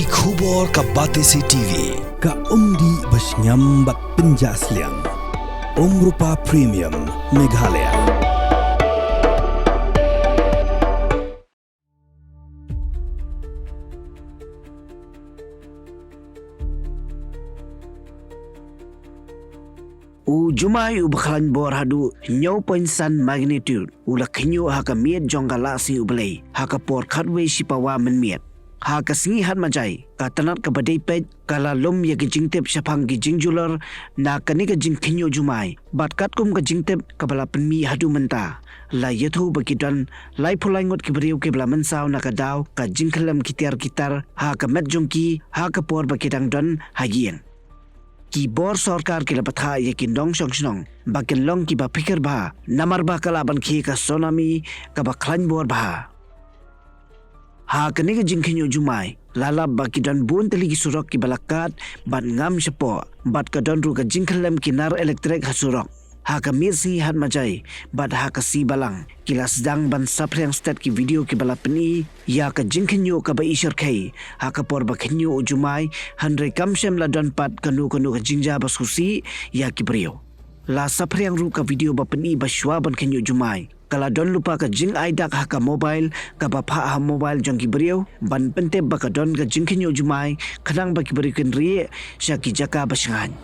ki khubor ka Batesi TV ka umdi basnyam bak penjasliang Rupa Premium Meghalaya. Jumai Khlaiñ bor hadu 9.1 magnitude Jingkhynñiuh haka miet jong galaksi ublei haka por khatwe sipawa menmiet haka singi hat majai ka tanat ka badai pej kala lom ya ke jingtep Saphriang ki jingjular na kani ka Jingkhynñiuh Jumai bat kat kum ka jingtep ka bala penmi hadu menta la yathu bakidan lai phulaingot ki beriu ke bala mensaw na ka daw ka Jingkhynñiuh kitar haka met jongki haka por bakidang don hagieng ki bor sarkar ke lapatha ye ki dong song bakin long ki ba fikir ba namar ba kala ban khi ka sonami ka ba Khlaiñ bor ba ha kani ka Jingkhynñiuh Jumai lala ba ki dan bun teli ki surok ki balakat ban ngam sepo bat ka don ru ka Jingkhynñiuh ki nar elektrik ha surok ha ka mirsi hat majai bat ha ka si balang kilas dang ban Saphriang stat ki video ki bala peni ya ka Jingkhynñiuh ka ba isar khai ha ka por ba Khlaiñ Jumai handre kamsem la don pat kanu ka jingja ba susi ya ki brio la Saphriang ru ka video ba peni ba shwa ban Khlaiñ Jumai kala don lupa ka jing aidak ha ka mobile ka ba pha ha mobile jong ki brio ban pente ba ka don ka Jingkhynñiuh Jumai khanang ba ki brio ken ri sya ki jaka ba shangan